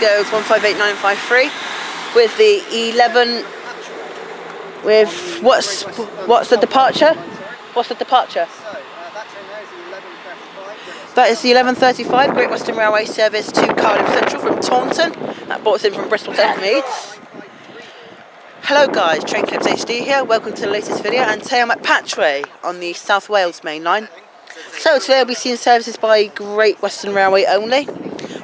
goes 158953 with the 11. With what's the departure? What's the departure? That is the 11:35 Great Western Railway service to Cardiff Central from Taunton. That brought us in from Bristol to Meads. Hello guys, Train Clips HD here. Welcome to the latest video, and today I'm at Patchway on the South Wales Mainline. So today I'll be seeing services by Great Western Railway only.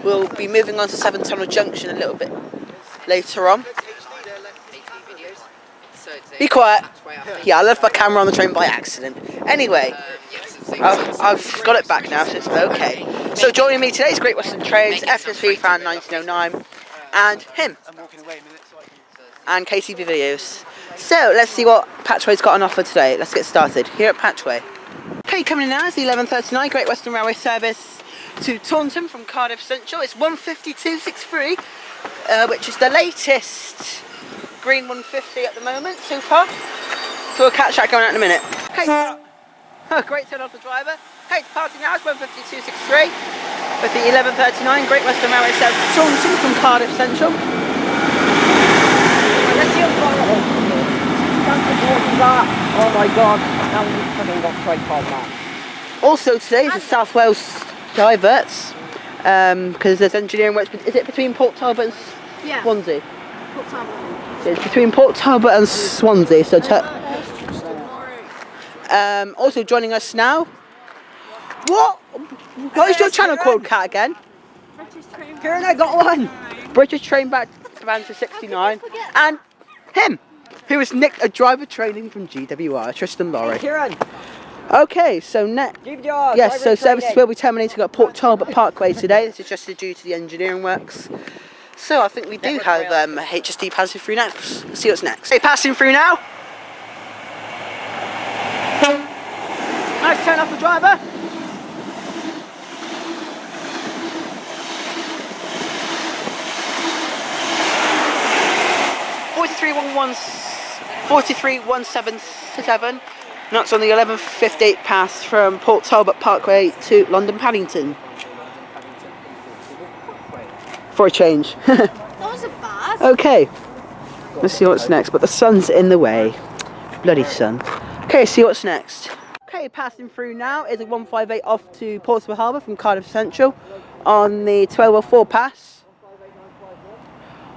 We'll be moving on to 7 Tunnel Junction a little bit later on. Be quiet. Yeah, I left my camera on the train by accident. Anyway, I've got it back now, so it's okay. So joining me today is Great Western Trains, FSV fan 1909, and him. And KCB Videos. So let's see what Patchway's got on offer today. Let's get started here at Patchway. Okay, coming in now is the 11:39 Great Western Railway service to Taunton from Cardiff Central. It's 15263, which is the latest green 150 at the moment so far. So we'll catch that going out in a minute. Okay, great turn off the driver. Okay, departing now is 15263 with the 11:39 Great Western Railway service to Taunton from Cardiff Central. Let's see how far it is. Oh my god, now we've fucking got tripod, man. Also today is the South Wales diverts, because there's engineering works. Is it between Port Talbot and Swansea? Port Talbot. It's between Port Talbot and Swansea. So also joining us now. What is your channel called, Cat, again? British Train. Kieran, I got one. British Train back to 69, and him, who was nicked a driver training from GWR, Tristan Lorry. Kieran. Okay, so yes, so services will be terminating at Port Talbot Parkway today. This is just due to the engineering works. So I think we do have HSD passing through next. Let's see what's next. Hey, passing through now. Nice turn off the driver. (43.177), and that's on the 11:58 pass from Port Talbot Parkway to London Paddington. For a change. That wasn't bad. Okay, let's see what's next, but the sun's in the way. Bloody sun. Okay, see what's next. Okay, passing through now is a 158 off to Portsmouth Harbour from Cardiff Central on the 12:04 pass.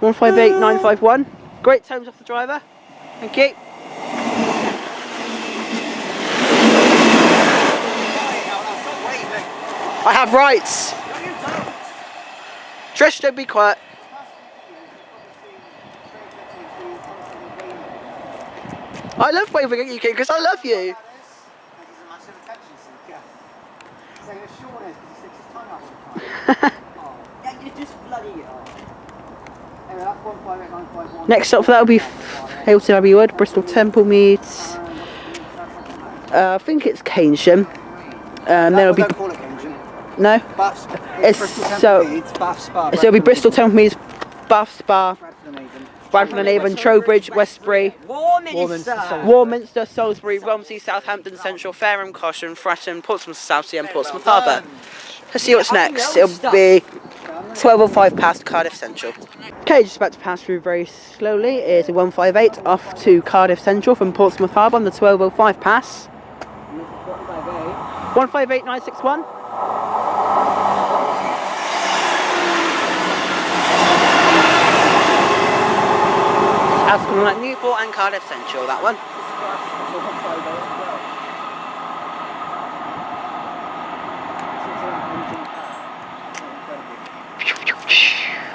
158951. Great times off the driver. Thank you. I have rights. Trish, don't be quiet. I love waving at you, King, because I love you. Next up, that'll be Hilton Abbey Wood, Bristol Temple Meads. I think it's Keynsham. Then it'll be. No? So it'll be Bristol Temple Meads, Bath Spa, Bradford and Avon, Trowbridge, Westbury, Warminster, Salisbury, Romsey, Southampton Central, Fareham, Caution, Fratton, Portsmouth Southsea and Portsmouth Harbour. Let's see what's next. It'll be 12:05 past Cardiff Central. Okay, just about to pass through very slowly is a 158 off to Cardiff Central from Portsmouth Harbour on the 12:05 pass. 158961. That's coming like Newport and Cardiff Central, that one.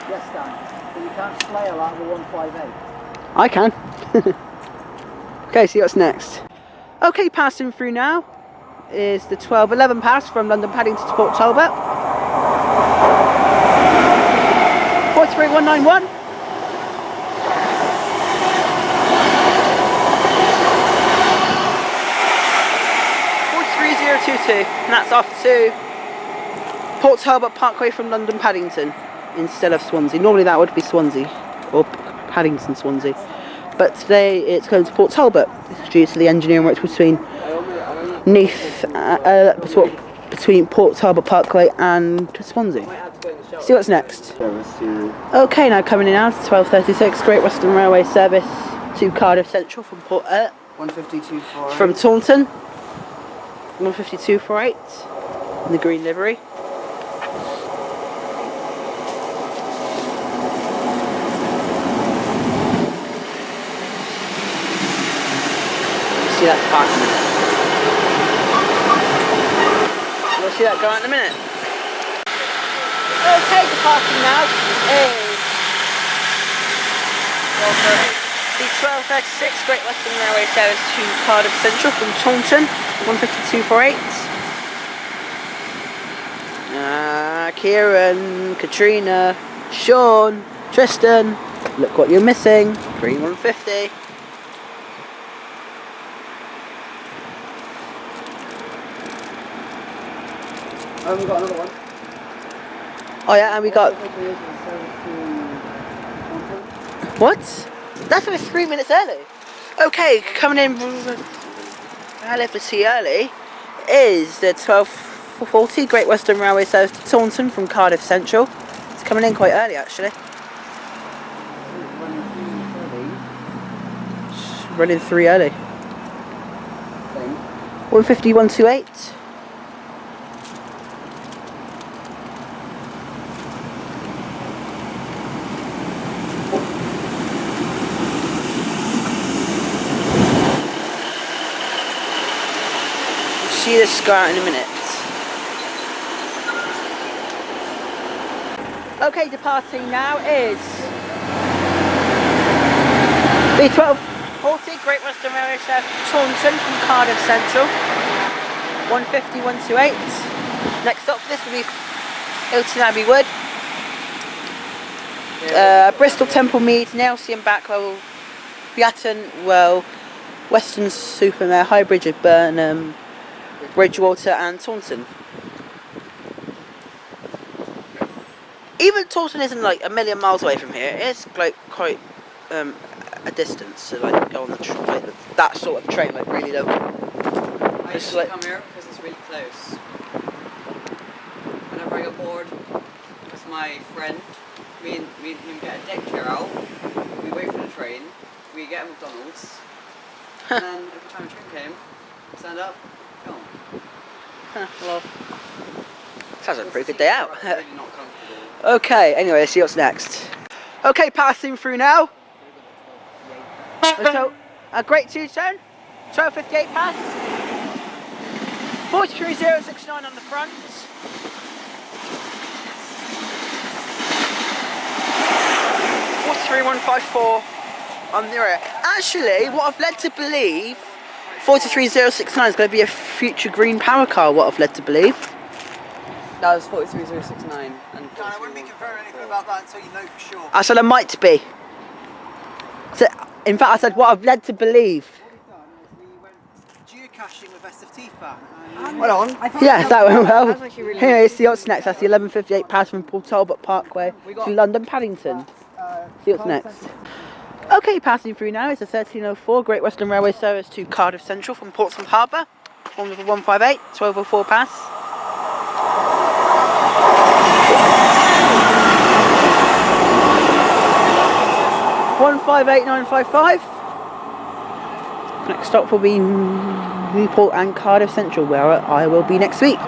Yes, Dan. But you can't slay a lot with 158. I can. Okay, see what's next. Okay, passing through now is the 12:11 pass from London Paddington to Port Talbot. 43191. 43022, and that's off to Port Talbot Parkway from London Paddington instead of Swansea. Normally that would be Swansea or Paddington Swansea, but today it's going to Port Talbot due to the engineering works between between Port Talbot Parkway and Swansea. See what's next. Service to Okay, now coming in now to 12:36 Great Western Railway service to Cardiff Central from 152.4. from Taunton. 152.48 in the green livery. See that parking. We'll see that go out in a minute. Okay, the parking now is the 12:36 Great Western Railway service to Cardiff Central from Taunton, 152.48. Kieran, Katrina, Sean, Tristan, look what you're missing, green 150. Oh, we've got another one. Oh yeah, and we got... What? That's only 3 minutes early. Okay, coming in relatively early is the 12:40 Great Western Railway service to Taunton from Cardiff Central. It's coming in quite early actually. Running 3 early. 150.128. See this go out in a minute. Okay, departing now is the 12:40 Great Western Railway service to Taunton from Cardiff Central. 150.128. Next stop for this will be Ilton Abbey Wood. Bristol, Temple Mead, Nailsea and Backwell, Beaton, Well, Western Supermare, High Bridge of Burnham, Bridgewater and Taunton. Even Taunton isn't like a million miles away from here. It's like quite a distance to like go on the like that sort of train, like really local. I used to come here because it's really close. Whenever I get bored with my friend, me and him get a deck chair out, we wait for the train, we get a McDonald's, and then every time the train came, stand up, go on. Well, sounds like a pretty good day out. Really not comfortable. Okay, anyway, let's see what's next. Okay, passing through now. So, a great two-tone, 12:58 pass. 43069 on the front. 43154 on the rear. Actually, what I've led to believe, 43069 is going to be a future green power car, what I've led to believe. That was 43069. And I wouldn't be confirming anything about that until you know for sure. I said I might be. So, in fact, I said what I've led to believe. We went geocaching with SFT fan. Hold on. Yes, that went well. That's actually really Anyway, see what's next. That's the 11:58 pass from Port Talbot Parkway to London Paddington. See what's next. Okay, passing through now is the 13:04 Great Western Railway service to Cardiff Central from Portsmouth Harbour. 158, 12:04 pass. $158,955. Next stop will be Newport and Cardiff Central, where I will be next week.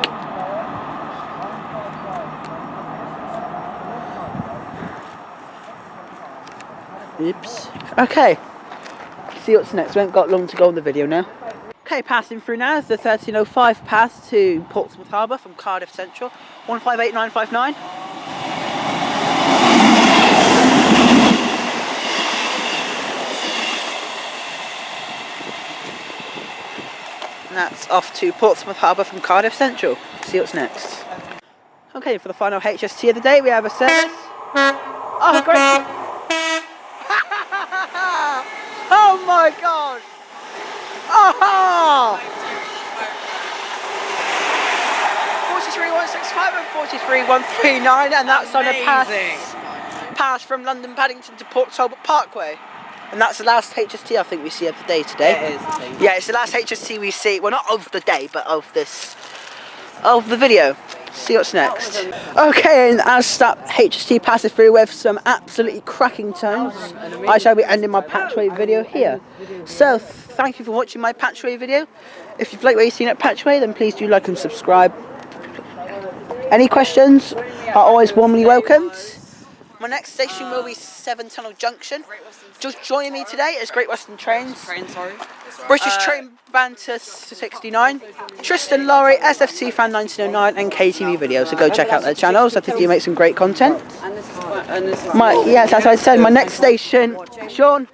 Oops. Okay. See what's next. We haven't got long to go on the video now. Okay, passing through now is the 13:05 pass to Portsmouth Harbour from Cardiff Central. 158,959. And that's off to Portsmouth Harbour from Cardiff Central. See what's next. Okay, for the final HST of the day, we have a service. Oh, great! Oh my god! Oh! 43,165 and 43,139, and that's on a pass from London Paddington to Port Talbot Parkway. And that's the last HST I think we see of the day today. It is the same. Yeah, it's the last HST we see. Well, not of the day, but of the video. See what's next. Okay, and as that HST passes through with some absolutely cracking tones, I shall be ending my Patchway video here. So, thank you for watching my Patchway video. If you've liked what you've seen at Patchway, then please do like and subscribe. Any questions are always warmly welcomed. My next station will be Severn Tunnel Junction. Just joining me today is Great Western Trains. British Train Banter 69, Tristan Laurie, SFC Fan 1909 and KTV Video, so go check out their channels. I think you make some great content. Yes, as I said, my next station, Sean,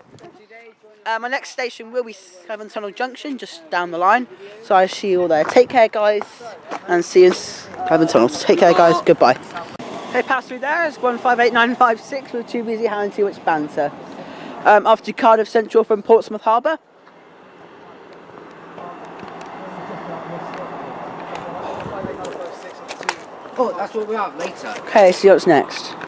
my next station will be Severn Tunnel Junction, just down the line, so I see you all there. Take care guys, and see you in Severn Tunnel. Take care guys, goodbye. Okay, pass through there is 158956 with Too Busy Hand Too Much Banter. Off to Cardiff Central from Portsmouth Harbour. Oh, that's what we have later. Okay, see what's next.